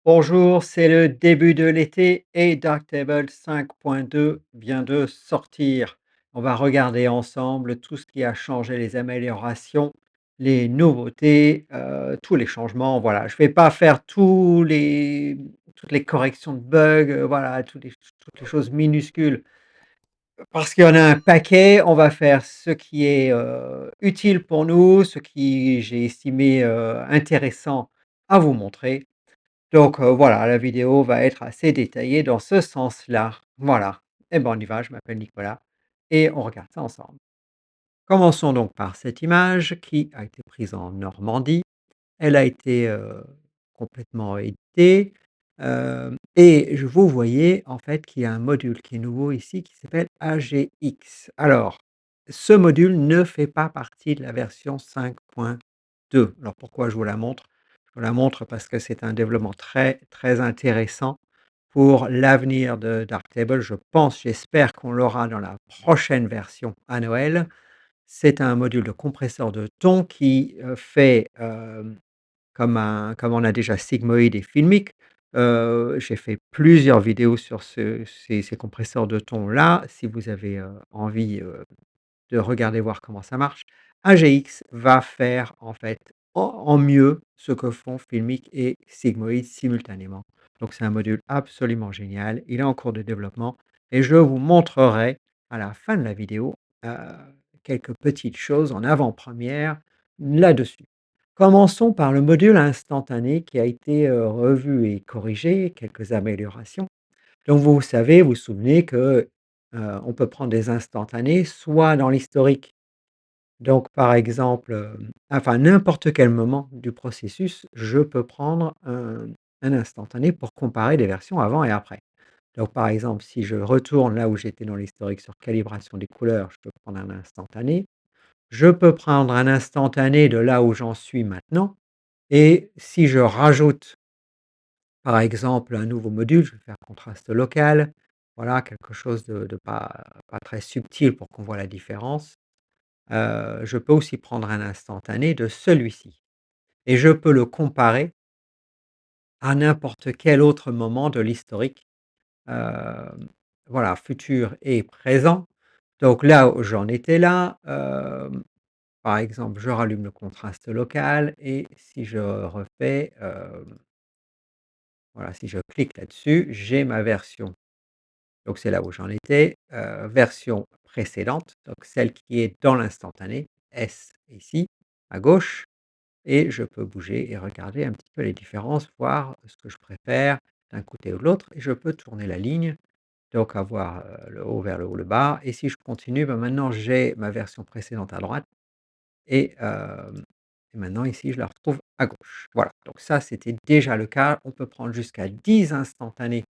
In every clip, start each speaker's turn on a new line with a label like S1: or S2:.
S1: Bonjour, c'est le début de l'été et Darktable 5.2 vient de sortir. On va regarder ensemble tout ce qui a changé, les améliorations, les nouveautés, tous les changements. Voilà, je ne vais pas faire toutes les corrections de bugs, voilà, toutes les choses minuscules, parce qu'il y en a un paquet. On va faire ce qui est utile pour nous, ce qui j'ai estimé intéressant à vous montrer. Donc voilà, la vidéo va être assez détaillée dans ce sens-là. Voilà. Et ben, on y va, je m'appelle Nicolas et on regarde ça ensemble. Commençons donc par cette image qui a été prise en Normandie. Elle a été, complètement éditée, et vous voyez en fait qu'il y a un module qui est nouveau ici qui s'appelle AGX. Alors, ce module ne fait pas partie de la version 5.2. Alors pourquoi je vous la montre? Je vous la montre parce que c'est un développement très, très intéressant pour l'avenir de Darktable. Je pense, j'espère qu'on l'aura dans la prochaine version à Noël. C'est un module de compresseur de ton qui, fait, comme on a déjà Sigmoid et Filmic. J'ai fait plusieurs vidéos sur ces compresseurs de ton-là. Si vous avez, envie, de regarder voir comment ça marche. AGX va faire en fait en mieux ce que font Filmic et Sigmoid simultanément. Donc c'est un module absolument génial. Il est en cours de développement et je vous montrerai à la fin de la vidéo, heu, quelques petites choses en avant-première là-dessus. Commençons par le module instantané qui a été, revu et corrigé, quelques améliorations. Donc vous savez, vous vous souvenez que, on peut prendre des instantanés soit dans l'historique, donc par exemple, enfin n'importe quel moment du processus, je peux prendre un instantané pour comparer des versions avant et après. Donc par exemple, si je retourne là où j'étais dans l'historique sur calibration des couleurs, je peux prendre un instantané. Je peux prendre un instantané de là où j'en suis maintenant et si je rajoute par exemple, un nouveau module, je vais faire contraste local, voilà, quelque chose de pas très subtil pour qu'on voit la différence. Je peux aussi prendre un instantané de celui-ci et je peux le comparer à n'importe quel autre moment de l'historique, voilà, futur et présent. Donc là, où j'en étais là, par exemple, je rallume le contraste local et si je refais, voilà, si je clique là-dessus, j'ai ma version. Donc c'est là où j'en étais, version précédente, donc celle qui est dans l'instantané, S ici, à gauche, et je peux bouger et regarder un petit peu les différences, voir ce que je préfère d'un côté ou de l'autre et je peux tourner la ligne, donc avoir, le haut vers le haut, le bas et si je continue, ben, maintenant j'ai ma version précédente à droite et maintenant ici je la retrouve à gauche. Voilà, donc ça c'était déjà le cas. On peut prendre jusqu'à 10 instantanés.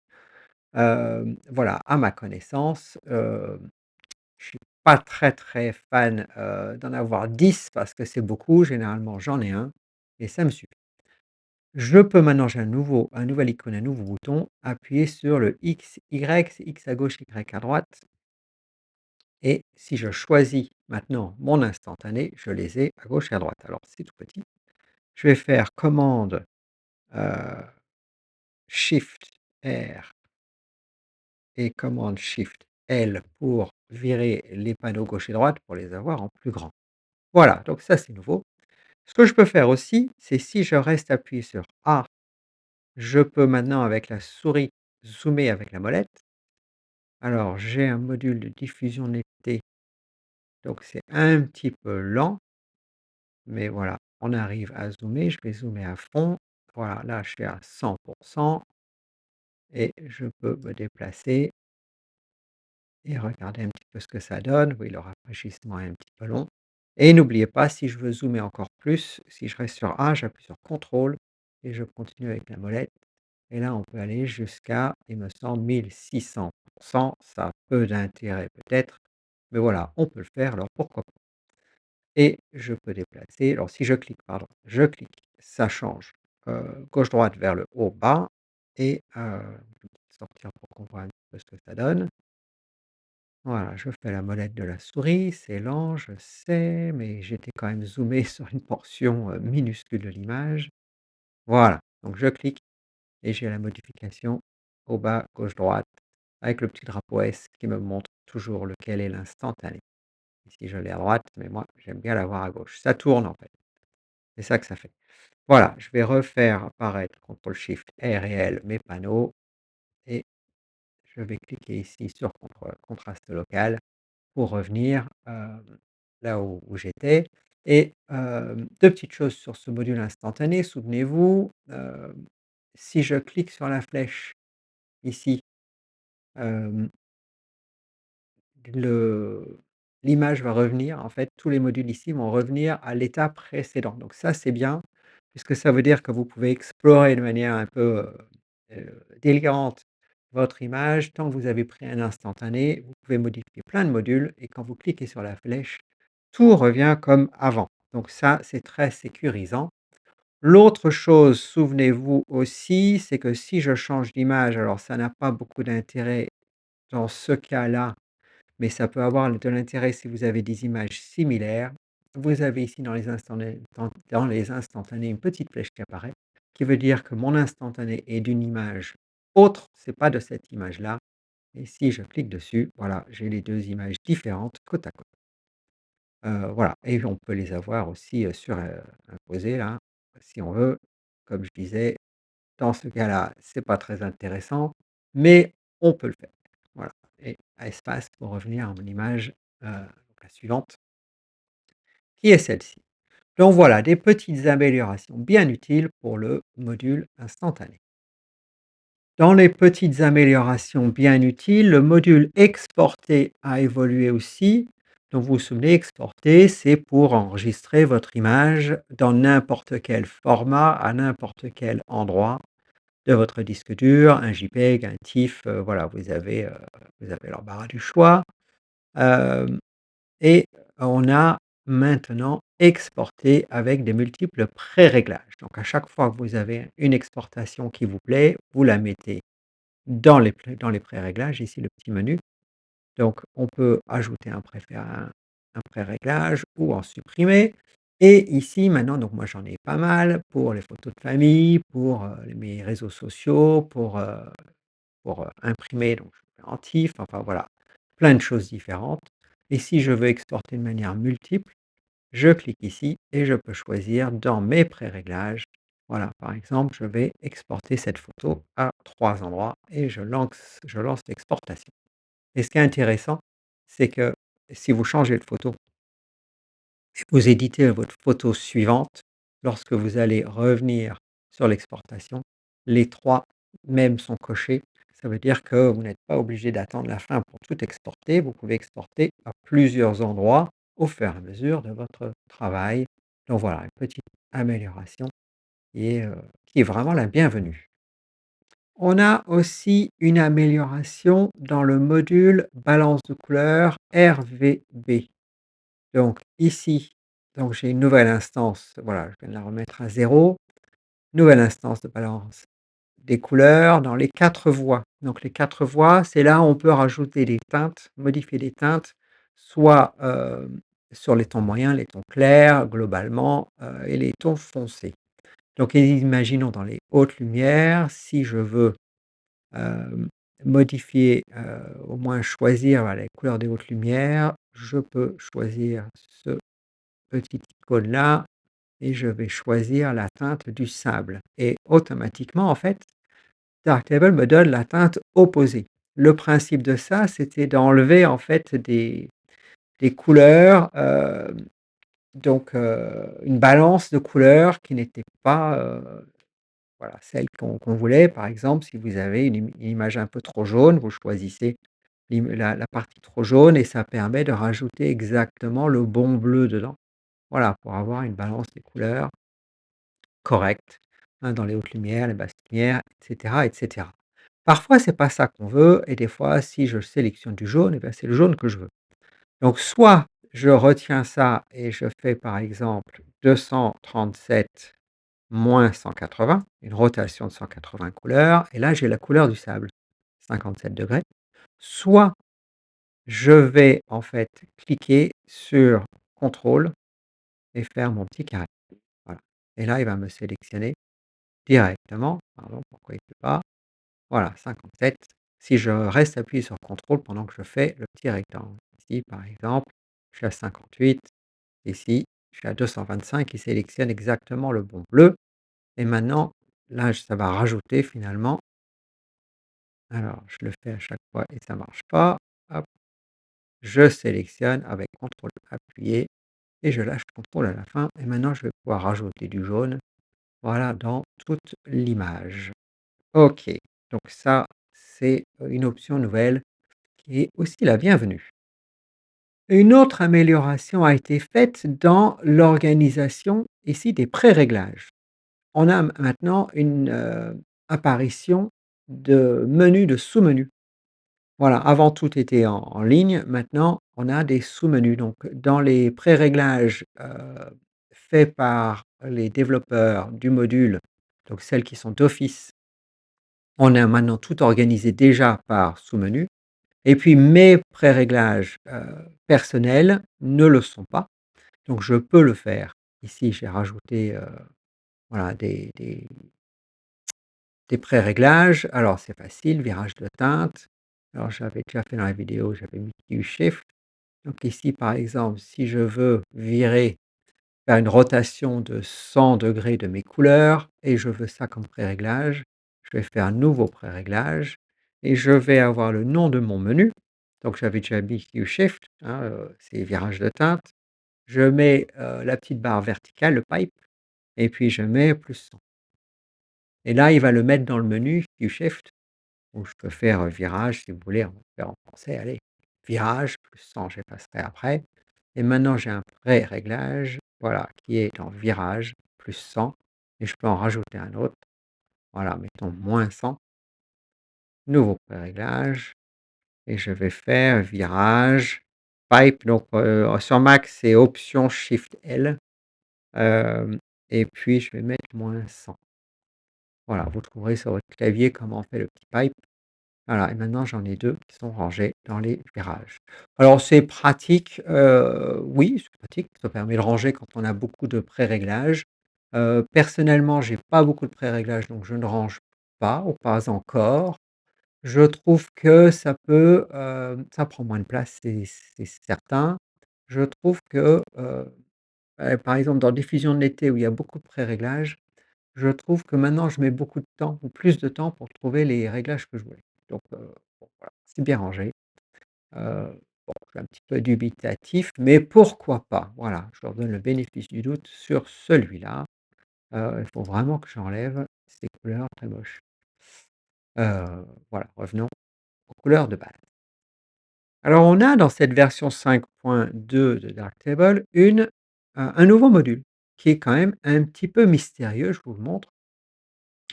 S1: Voilà, à ma connaissance, je suis pas très, très fan, d'en avoir 10 parce que c'est beaucoup. Généralement, j'en ai un et ça me suffit. Je peux maintenant, j'ai un nouvel icône, un nouveau bouton, appuyer sur le X, Y, c'est X à gauche, Y à droite et si je choisis maintenant mon instantané, je les ai à gauche et à droite. Alors c'est tout petit. Je vais faire commande, heu, Shift R et commande Shift L pour virer les panneaux gauche et droite pour les avoir en plus grand. Voilà, donc ça c'est nouveau. Ce que je peux faire aussi, c'est si je reste appuyé sur A, je peux maintenant avec la souris zoomer avec la molette. Alors j'ai un module de diffusion netteté, donc c'est un petit peu lent, mais voilà, on arrive à zoomer. Je vais zoomer à fond. Voilà, là je suis à 100 et je peux me déplacer et regarder un petit peu ce que ça donne. Oui, le rafraîchissement est un petit peu long. Et n'oubliez pas, si je veux zoomer encore plus, si je reste sur A, j'appuie sur CTRL et je continue avec la molette. Et là, on peut aller jusqu'à, il me semble, 1600. Ça a peu d'intérêt peut-être, mais voilà, on peut le faire, alors pourquoi pas. Et je peux déplacer, alors si je clique, pardon, je clique, ça change gauche-droite vers le haut-bas et je vais sortir pour qu'on voit un petit peu ce que ça donne. Voilà, je fais la molette de la souris, c'est lent, je sais, mais j'étais quand même zoomé sur une portion, minuscule de l'image. Voilà, donc je clique et j'ai la modification au bas gauche-droite avec le petit drapeau S qui me montre toujours lequel est l'instantané. Ici, je l'ai à droite, mais moi, j'aime bien l'avoir à gauche. Ça tourne en fait, c'est ça que ça fait. Voilà, je vais refaire apparaître CTRL SHIFT R et L mes panneaux et je vais cliquer ici sur contraste local pour revenir, là où j'étais et 2 petites choses sur ce module instantané. Souvenez-vous, si je clique sur la flèche ici, hem, le l'image va revenir, en fait, tous les modules ici vont revenir à l'état précédent. Donc ça, c'est bien, puisque ça veut dire que vous pouvez explorer de manière un peu, délirante votre image. Tant que vous avez pris un instantané, vous pouvez modifier plein de modules et quand vous cliquez sur la flèche, tout revient comme avant. Donc ça, c'est très sécurisant. L'autre chose, souvenez-vous aussi, c'est que si je change d'image, alors ça n'a pas beaucoup d'intérêt dans ce cas-là, mais ça peut avoir de l'intérêt si vous avez des images similaires. Vous avez ici dans les instantanés une petite flèche qui apparaît, qui veut dire que mon instantané est d'une image autre, c'est pas de cette image-là. Et si je clique dessus, voilà, j'ai les 2 images différentes côte à côte. Voilà et on peut les avoir aussi, imposées là, si on veut. Comme je disais, dans ce cas-là, c'est pas très intéressant, mais on peut le faire. Voilà et à espace pour revenir à mon image, donc la suivante, qui est celle-ci. Donc voilà, des petites améliorations bien utiles pour le module instantané. Dans les petites améliorations bien utiles, le module exporter a évolué aussi. Donc vous vous souvenez, exporter, c'est pour enregistrer votre image dans n'importe quel format, à n'importe quel endroit de votre disque dur, un JPEG, un TIFF, voilà, vous avez l'embarras du choix. Hem Et on a maintenant exporté avec des multiples pré-réglages. Donc à chaque fois que vous avez une exportation qui vous plaît, vous la mettez dans les pré-réglages, ici le petit menu. Donc on peut ajouter un pré-réglage ou en supprimer et ici maintenant, donc moi j'en ai pas mal pour les photos de famille, pour, mes réseaux sociaux, pour imprimer, donc je fais en TIFF, enfin voilà, plein de choses différentes et si je veux exporter de manière multiple, je clique ici et je peux choisir dans mes pré-réglages. Voilà, par exemple, je vais exporter cette photo à 3 endroits et je lance l'exportation. Et ce qui est intéressant, c'est que si vous changez de photo et vous éditez votre photo suivante, lorsque vous allez revenir sur l'exportation, les 3 mêmes sont cochés. Ça veut dire que vous n'êtes pas obligé d'attendre la fin pour tout exporter. Vous pouvez exporter à plusieurs endroits au fur et à mesure de votre travail. Donc voilà, une petite amélioration qui est vraiment la bienvenue. On a aussi une amélioration dans le module balance de couleurs RVB. Donc ici, donc j'ai une nouvelle instance, voilà, je viens de la remettre à 0. Nouvelle instance de balance des couleurs dans les 4 voies. Donc les 4 voies, c'est là où on peut rajouter des teintes, modifier des teintes, soit, sur les tons moyens, les tons clairs globalement, et les tons foncés. Donc imaginons dans les hautes lumières, si je veux Hem, modifier, au moins choisir, voilà, les couleurs des hautes lumières, je peux choisir ce petit icône-là et je vais choisir la teinte du sable et automatiquement, en fait, Darktable me donne la teinte opposée. Le principe de ça, c'était d'enlever, en fait, des couleurs, donc une balance de couleurs qui n'était pas, voilà, celle qu'on voulait. Par exemple, si vous avez une image un peu trop jaune, vous choisissez la partie trop jaune et ça permet de rajouter exactement le bon bleu dedans. Voilà, pour avoir une balance des couleurs correcte, hein, dans les hautes lumières, les basses lumières et cetera. Parfois, c'est pas ça qu'on veut et des fois, si je sélectionne du jaune et ben, c'est le jaune que je veux. Donc soit je retiens ça et je fais par exemple 237 moins 180, une rotation de 180 couleurs et là j'ai la couleur du sable, 57°. Soit je vais en fait cliquer sur contrôle et faire mon petit carré, voilà et là il va me sélectionner directement, pardon, pourquoi il ne peut pas? Voilà, 57. Si je reste appuyé sur contrôle pendant que je fais le petit rectangle. Ici, par exemple, je suis à 58. Ici, je suis à 225. Il sélectionne exactement le bon bleu. Et maintenant, là, ça va rajouter finalement. Alors, je le fais à chaque fois et ça marche pas. Hop, je sélectionne avec contrôle appuyé et je lâche contrôle à la fin. Et maintenant, je vais pouvoir rajouter du jaune, voilà, dans toute l'image. OK, donc ça, c'est une option nouvelle qui est aussi la bienvenue. Une autre amélioration a été faite dans l'organisation ici des pré-réglages. On a maintenant une, apparition de menus, de sous-menus. Voilà, avant tout était en ligne, maintenant on a des sous-menus. Donc dans les pré-réglages, faits par les développeurs du module, donc celles qui sont d'office, on a maintenant tout organisé déjà par sous-menu. Et puis mes pré-réglages, personnels ne le sont pas, donc je peux le faire. Ici, j'ai rajouté, voilà des pré-réglages. Alors c'est facile, virage de teinte. Alors j'avais déjà fait dans la vidéo, j'avais mis Q-Shift. Donc ici, par exemple, si je veux faire une rotation de 100° de mes couleurs et je veux ça comme pré-réglage, je vais faire un nouveau pré-réglage et je vais avoir le nom de mon menu. Donc j'avais déjà mis Q-Shift, hein, c'est virage de teinte. Je mets, la petite barre verticale, le pipe et puis je mets +100 et là, il va le mettre dans le menu Q-Shift où je peux faire, virage si vous voulez, on va faire en français, allez, virage +100, j'effacerai après et maintenant j'ai un pré-réglage, voilà, qui est en virage +100 et je peux en rajouter un autre. Voilà, mettons -100, nouveau pré-réglage et je vais faire virage, pipe donc, sur Mac, c'est option shift L, hem et puis je vais mettre -100. Voilà, vous trouverez sur votre clavier comment on fait le petit pipe. Voilà et maintenant j'en ai 2 qui sont rangés dans les virages. Alors c'est pratique, oui, c'est pratique, ça permet de ranger quand on a beaucoup de pré-réglages. Personnellement, j'ai pas beaucoup de pré-réglages, donc je ne range pas ou pas encore. Je trouve que ça peut, ça prend moins de place, c'est certain. Je trouve que, par exemple dans diffusion de l'été où il y a beaucoup de pré-réglages, je trouve que maintenant je mets beaucoup de temps ou plus de temps pour trouver les réglages que je voulais. Donc, bon voilà, c'est bien rangé. Bon, je suis un petit peu dubitatif, mais pourquoi pas? Voilà, je leur donne le bénéfice du doute sur celui-là. Il faut vraiment que j'enlève ces couleurs très moches. Voilà, revenons aux couleurs de base. Alors on a dans cette version 5.2 de Darktable un nouveau module qui est quand même un petit peu mystérieux, je vous le montre.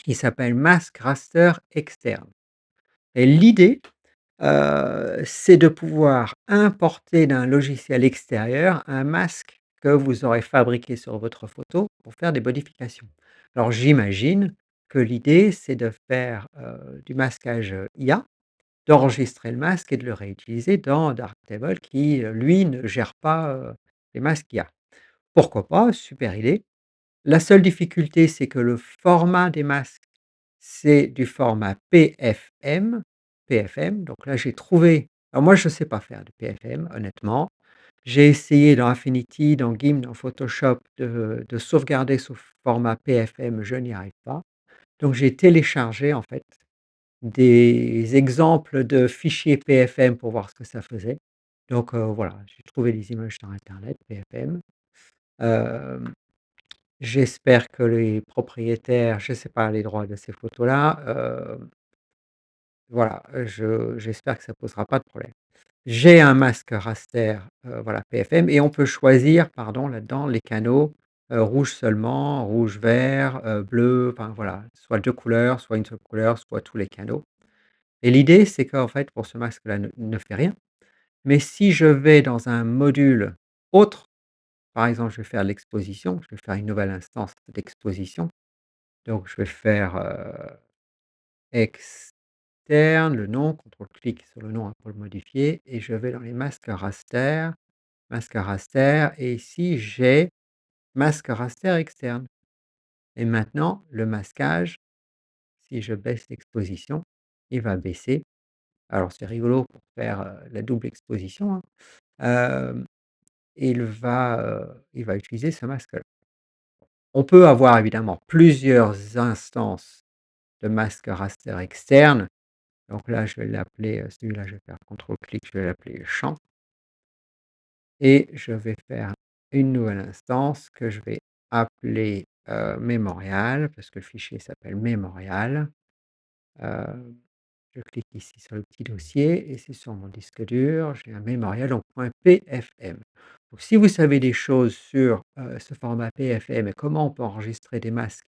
S1: Il s'appelle Mask Raster Externe et l'idée, c'est de pouvoir importer d'un logiciel extérieur un masque que vous aurez fabriqué sur votre photo pour faire des modifications. Alors j'imagine que l'idée, c'est de faire, du masquage, IA, d'enregistrer le masque et de le réutiliser dans Darktable qui, lui, ne gère pas, les masques IA. Pourquoi pas? Super idée. La seule difficulté, c'est que le format des masques, c'est du format PFM. PFM, donc là, j'ai trouvé alors moi, je ne sais pas faire du PFM, honnêtement. J'ai essayé dans Affinity, dans GIMP, dans Photoshop de sauvegarder sous format PFM, je n'y arrive pas. Donc j'ai téléchargé, en fait, des exemples de fichiers PFM pour voir ce que ça faisait. Donc voilà, j'ai trouvé des images sur internet PFM. Hem J'espère que les propriétaires, je ne sais pas les droits de ces photos-là, voilà, j'espère que ça posera pas de problème. J'ai un masque raster, voilà PFM et on peut choisir, pardon, là-dedans les canaux, rouge seulement, rouge, vert, bleu, enfin voilà, soit 2 couleurs, soit une seule couleur, soit tous les canaux et l'idée, c'est qu'en fait, pour ce masque-là ne fait rien, mais si je vais dans un module autre, par exemple, je vais faire l'exposition, je vais faire une nouvelle instance d'exposition. Donc je vais faire, externe, le nom, contrôle-clic sur le nom, hein, pour le modifier et je vais dans les masques raster et ici j'ai masque raster externe et maintenant le masquage, si je baisse l'exposition, il va baisser. Alors c'est rigolo pour faire, la double exposition, hein. Hem, il va utiliser ce masque-là. On peut avoir évidemment plusieurs instances de masque raster externe. Donc là, je vais l'appeler, celui-là, je vais faire contrôle-clic, je vais l'appeler champ et je vais faire une nouvelle instance que je vais appeler, mémorial parce que le fichier s'appelle mémorial. Heu, je clique ici sur le petit dossier et c'est sur mon disque dur, j'ai un mémorial donc .pfm. Donc si vous savez des choses sur, ce format PFM et comment on peut enregistrer des masques,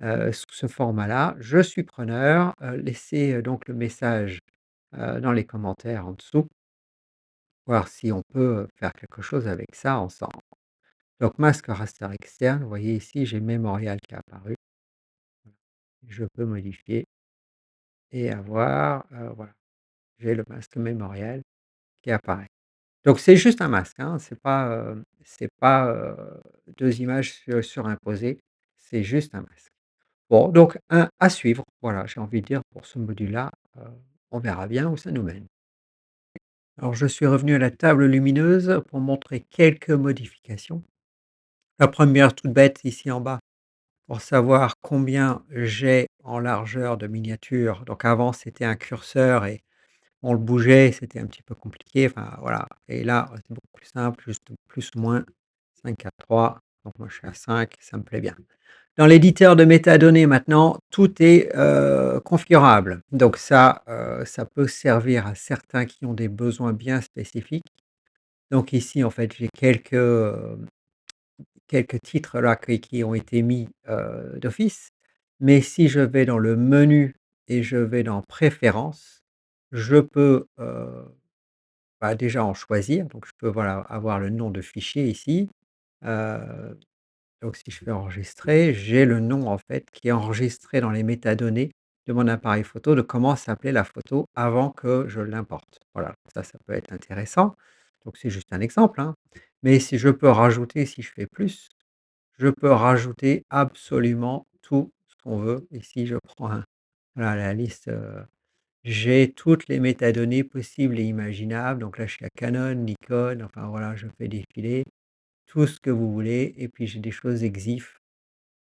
S1: sous ce format-là, je suis preneur. Laissez, donc le message, dans les commentaires en dessous, voir si on peut, faire quelque chose avec ça ensemble. Donc masque raster externe, vous voyez ici, j'ai mémorial qui est apparu. Je peux modifier et avoir, voilà, j'ai le masque mémorial qui apparaît. Donc c'est juste un masque, hein, c'est pas 2 images surimposées, c'est juste un masque. Bon, donc un à suivre, voilà, j'ai envie de dire pour ce module-là, on verra bien où ça nous mène. Alors je suis revenu à la table lumineuse pour montrer quelques modifications. La première toute bête ici en bas, pour savoir combien j'ai en largeur de miniature. Donc avant c'était un curseur et on le bougeait, c'était un petit peu compliqué, enfin voilà, et là c'est beaucoup plus simple, juste plus ou moins 5, 4, 3. Donc moi je suis à 5, ça me plaît bien. Dans l'éditeur de métadonnées maintenant, tout est, configurable. Donc ça peut servir à certains qui ont des besoins bien spécifiques. Donc ici, en fait, j'ai quelques titres là qui ont été mis, d'office. Mais si je vais dans le menu et je vais dans préférences, je peux, bah, déjà en choisir. Donc je peux, voilà, avoir le nom de fichier ici. Heu Donc si je fais enregistrer, j'ai le nom en fait qui est enregistré dans les métadonnées de mon appareil photo de comment s'appelait la photo avant que je l'importe. Voilà, ça peut être intéressant. Donc c'est juste un exemple, hein. Mais si je peux rajouter, si je fais plus, je peux rajouter absolument tout ce qu'on veut. Ici, je prends voilà la liste, j'ai toutes les métadonnées possibles et imaginables. Donc là, je suis à Canon, Nikon, enfin voilà, je fais défiler tout ce que vous voulez et puis j'ai des choses exif.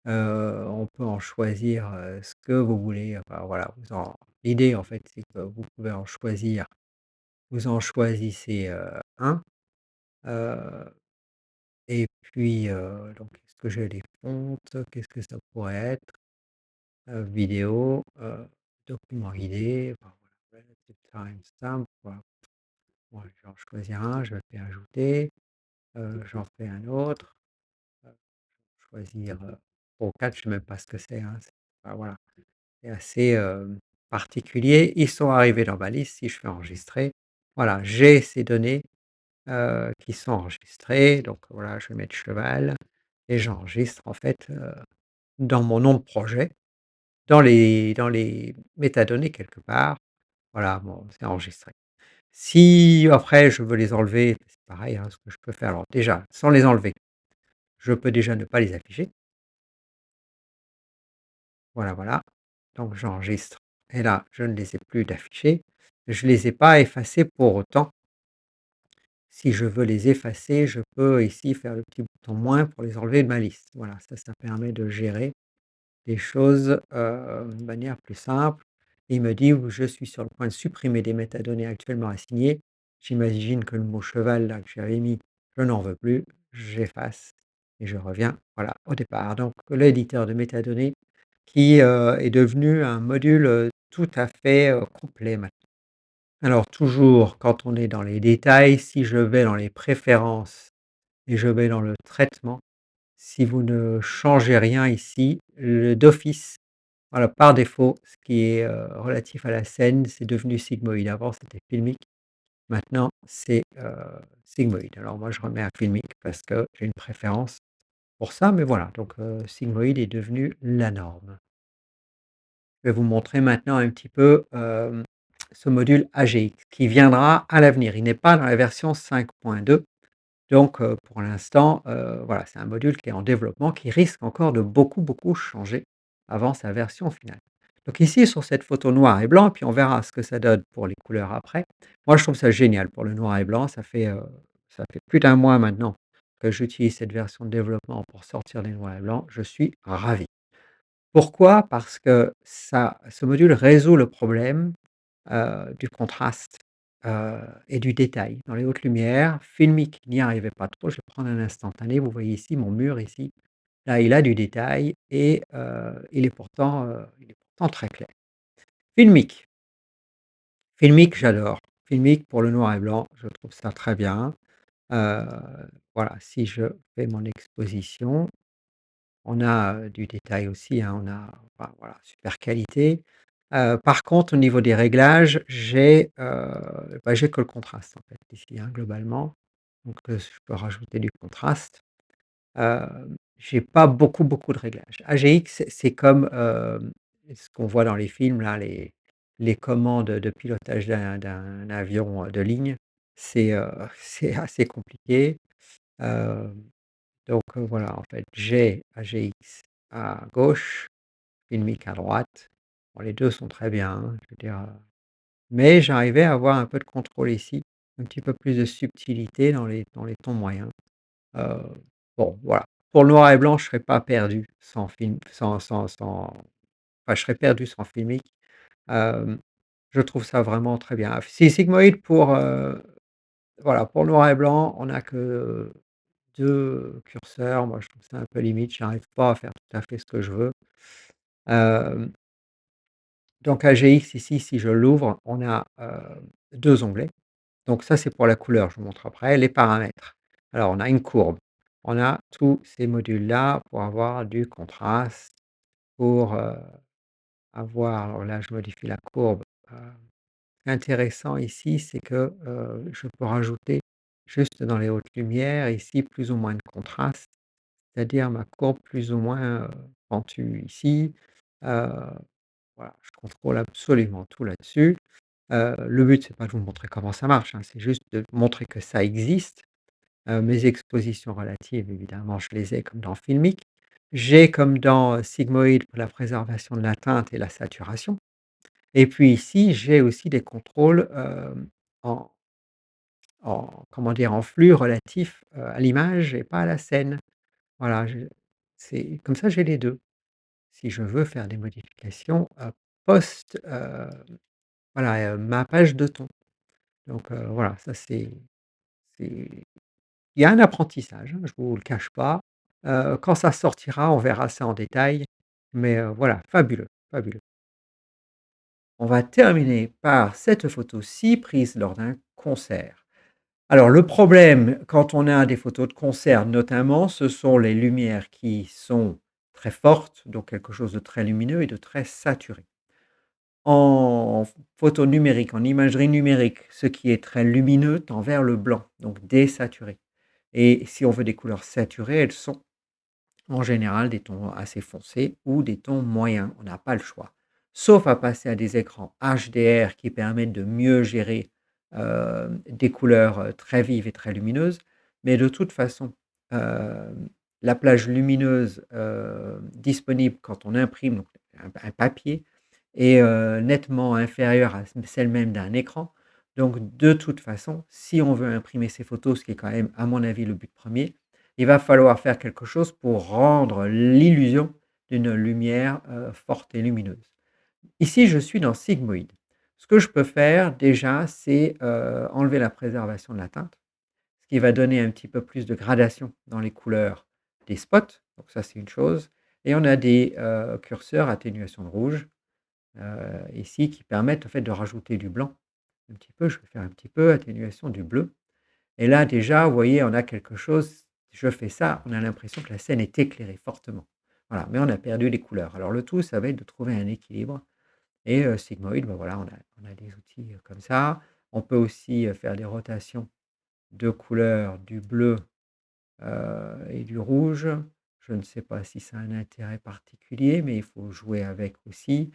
S1: On peut en choisir, ce que vous voulez, enfin voilà, l'idée en fait, c'est que vous pouvez en choisir, vous en choisissez, 1, heu et puis, donc est-ce que j'ai les fontes? Qu'est-ce que ça pourrait être? Vidéo, document guidé, enfin voilà, relative timestamp, voilà. Bon, je vais en choisir un, je le fais ajouter, j'en fais un autre, choisir, 3 ou 4, je sais même pas ce que c'est, hein, enfin voilà. C'est assez, particulier. Ils sont arrivés dans ma liste, si je fais enregistrer, voilà, j'ai ces données, qui sont enregistrées, donc voilà, je vais mettre cheval et j'enregistre en fait, dans mon nom de projet, dans les métadonnées quelque part, voilà, bon, c'est enregistré. Si après je veux les enlever, c'est pareil, hein, ce que je peux faire, alors déjà, sans les enlever, je peux déjà ne pas les afficher. Voilà, voilà. Donc j'enregistre et là, je ne les ai plus d'affichés. Je ne les ai pas effacés pour autant. Si je veux les effacer, je peux ici faire le petit bouton moins pour les enlever de ma liste. Voilà, ça permet de gérer les choses, de manière plus simple. Il me dit: «Je suis sur le point de supprimer des métadonnées actuellement assignées. J'imagine que le mot cheval là que j'avais mis, je n'en veux plus». J'efface et je reviens, voilà, au départ. Donc l'éditeur de métadonnées qui, est devenu un module, tout à fait, complet maintenant. Alors toujours quand on est dans les détails, si je vais dans les préférences et je vais dans le traitement, si vous ne changez rien ici, le d'office, voilà, par défaut, ce qui est, relatif à la scène, c'est devenu sigmoïde. Avant, c'était filmique, maintenant c'est, sigmoïde. Alors moi, je remets à filmique parce que j'ai une préférence pour ça, mais voilà, donc sigmoïde est devenu la norme. Je vais vous montrer maintenant un petit peu, ce module AGX qui viendra à l'avenir. Il n'est pas dans la version 5.2, Donc pour l'instant, voilà, c'est un module qui est en développement, qui risque encore de beaucoup, beaucoup changer avant sa version finale. Donc ici, sur cette photo noir et blanc, puis on verra ce que ça donne pour les couleurs après. Moi, je trouve ça génial pour le noir et blanc. Ça fait plus d'un mois maintenant que j'utilise cette version de développement pour sortir les noirs et blancs. Je suis ravi. Pourquoi? Parce que ce module résout le problème du contraste, et du détail. Dans les hautes lumières, Filmic n'y arrivait pas trop. Je vais prendre un instantané. Vous voyez ici mon mur ici. Là, il a du détail et il est pourtant très clair. Filmic. Filmic, j'adore. Filmic pour le noir et blanc, je trouve ça très bien. Heu, voilà, si je fais mon exposition, on a, du détail aussi, hein, on a enfin voilà, super qualité. Par contre, au niveau des réglages, j'ai que le contraste en fait ici, hein, globalement. Donc, je peux rajouter du contraste. J'ai pas beaucoup, beaucoup de réglages. AGX, c'est comme, ce qu'on voit dans les films là, les commandes de pilotage d'un avion, de ligne. C'est, c'est assez compliqué. Hem, donc, voilà, en fait, j'ai AGX à gauche, Filmic à droite. Bon, les 2 sont très bien, hein, je veux dire, mais j'arrivais à avoir un peu de contrôle ici, un petit peu plus de subtilité dans les tons moyens. Heu, bon, voilà. Pour le noir et blanc, je serais pas perdu sans film sans enfin, je serais perdu sans Filmic. Hem, je trouve ça vraiment très bien. Si Sigmoid voilà, pour le noir et blanc, on a que 2 curseurs. Moi, je trouve ça un peu limite, j'arrive pas à faire tout à fait ce que je veux. Hem, donc AGX ici, si je l'ouvre, on a, 2 onglets. Donc ça, c'est pour la couleur, je vous montre après. Les paramètres. Alors on a une courbe. On a tous ces modules-là pour avoir du contraste, pour, avoir alors là, je modifie la courbe. Heu, Intéressant ici, c'est que, je peux rajouter juste dans les hautes lumières ici plus ou moins de contraste, c'est-à-dire ma courbe plus ou moins, pentue ici. Heu, voilà, je contrôle absolument tout là-dessus. Le but, c'est pas de vous montrer comment ça marche, hein, c'est juste de montrer que ça existe. Mes expositions relatives, évidemment, je les ai comme dans Filmic. J'ai comme dans, Sigmoid pour la préservation de la teinte et la saturation. Et puis ici, j'ai aussi des contrôles, en comment dire? En flux relatif, à l'image et pas à la scène. Voilà, c'est comme ça, j'ai les 2. Si je veux faire des modifications, post, voilà, mappage de ton. Donc, voilà, ça c'est il y a un apprentissage, hein, je vous le cache pas. Quand ça sortira, on verra ça en détail, mais, voilà, fabuleux, fabuleux. On va terminer par cette photo-ci prise lors d'un concert. Alors le problème quand on a des photos de concert notamment, ce sont les lumières qui sont très fortes, donc quelque chose de très lumineux et de très saturé. En photo numérique, en imagerie numérique, ce qui est très lumineux tend vers le blanc, donc désaturé. Et si on veut des couleurs saturées, elles sont en général des tons assez foncés ou des tons moyens. On n'a pas le choix. Sauf à passer à des écrans HDR qui permettent de mieux gérer des couleurs très vives et très lumineuses. Mais de toute façon, euh, la plage lumineuse disponible quand on imprime donc un papier est nettement inférieure à celle même d'un écran. Donc de toute façon, si on veut imprimer ces photos, ce qui est quand même à mon avis le but premier, il va falloir faire quelque chose pour rendre l'illusion d'une lumière, forte et lumineuse. Ici, je suis dans Sigmoid. Ce que je peux faire déjà, c'est, enlever la préservation de la teinte, ce qui va donner un petit peu plus de gradation dans les couleurs des spots, donc ça, c'est une chose et on a des, curseurs atténuation de rouge, ici qui permettent, en fait, de rajouter du blanc un petit peu. Je vais faire un petit peu atténuation du bleu et là, déjà, vous voyez, on a quelque chose je fais ça, on a l'impression que la scène est éclairée fortement. Voilà, mais on a perdu les couleurs. Alors le tout, ça va être de trouver un équilibre et Sigmoid, bah, voilà, on a des outils, comme ça. On peut aussi, faire des rotations de couleurs du bleu, et du rouge. Je ne sais pas si ça a un intérêt particulier, mais il faut jouer avec aussi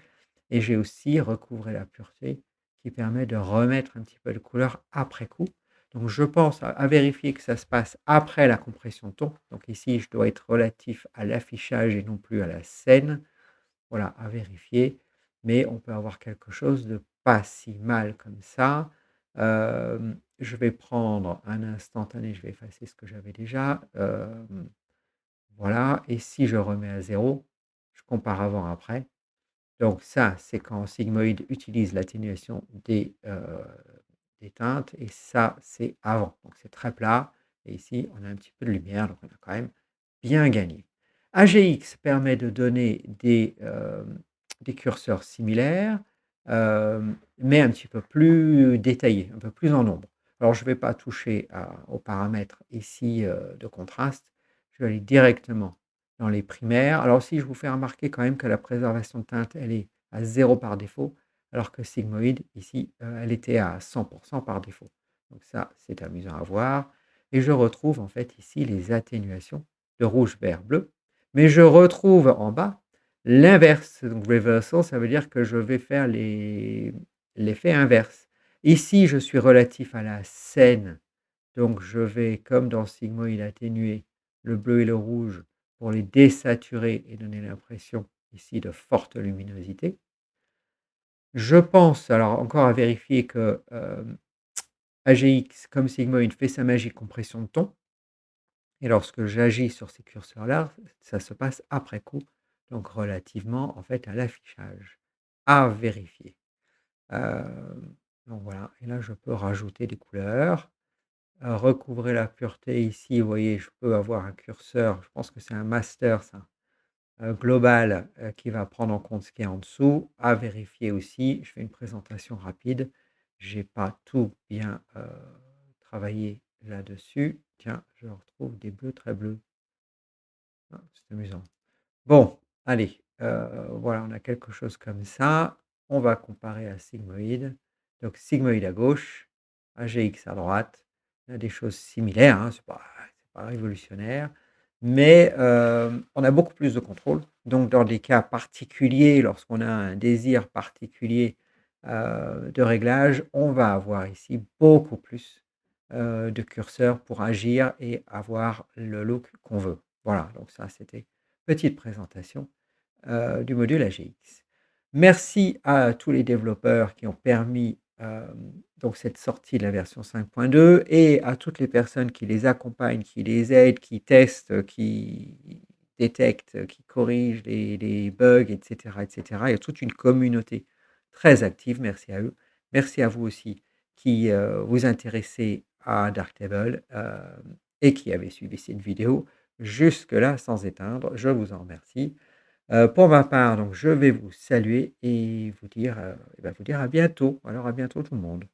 S1: et j'ai aussi recouvrer la pureté qui permet de remettre un petit peu de couleur après coup. Donc je pense à vérifier que ça se passe après la compression de ton. Donc ici, je dois être relatif à l'affichage et non plus à la scène. Voilà, à vérifier, mais on peut avoir quelque chose de pas si mal comme ça. Je vais prendre un instantané, je vais effacer ce que j'avais déjà, voilà, et si je remets à zéro, je compare avant après. Donc ça, c'est quand Sigmoid utilise l'atténuation des teintes et ça, c'est avant. Donc c'est très plat et ici, on a un petit peu de lumière, donc on a quand même bien gagné. AGX permet de donner des curseurs similaires, mais un petit peu plus détaillés, un peu plus en nombre. Alors je ne vais pas toucher aux paramètres ici de contraste, je vais aller directement dans les primaires. Alors si je vous fais remarquer quand même que la préservation de teinte, elle est à 0 par défaut, alors que Sigmoid, ici, elle était à 100% par défaut. Donc ça, c'est amusant à voir. Et je retrouve en fait ici les atténuations de rouge, vert, bleu. Mais je retrouve en bas l'inverse. Donc reversal, ça veut dire que je vais faire l'effet inverse. Ici, je suis relatif à la scène. Donc je vais, comme dans Sigmoid, atténuer le bleu et le rouge pour les désaturer et donner l'impression ici de forte luminosité. Je pense, alors encore à vérifier que AGX, comme Sigmoid, fait sa magie de compression de ton. Et lorsque j'agis sur ces curseurs-là, ça se passe après coup, donc relativement en fait à l'affichage. À vérifier. Euh, donc voilà, et là je peux rajouter des couleurs. Recouvrer la pureté ici, vous voyez, je peux avoir un curseur, je pense que c'est un master ça, global qui va prendre en compte ce qui est en dessous. À vérifier aussi, je fais une présentation rapide. Je n'ai pas tout bien travaillé là-dessus. Tiens, je retrouve des bleus très bleus. Ah, c'est amusant. Bon, allez, voilà, on a quelque chose comme ça. On va comparer à Sigmoid. Donc Sigmoid à gauche, AGX à droite. On a des choses similaires, hein, c'est pas révolutionnaire, mais on a beaucoup plus de contrôle. Donc dans des cas particuliers, lorsqu'on a un désir particulier de réglage, on va avoir ici beaucoup plus de curseurs pour agir et avoir le look qu'on veut. Voilà, donc ça c'était petite présentation du module AGX. Merci à tous les développeurs qui ont permis donc cette sortie de la version 5.2 et à toutes les personnes qui les accompagnent, qui les aident, qui testent, qui détectent, qui corrigent les bugs, etc., etc. Il y a toute une communauté très active. Merci à eux. Merci à vous aussi qui vous intéressez à Darktable et qui avez suivi cette vidéo jusque-là sans éteindre. Je vous en remercie. Pour ma part, donc, je vais vous saluer et vous dire, vous dire à bientôt. Alors à bientôt tout le monde.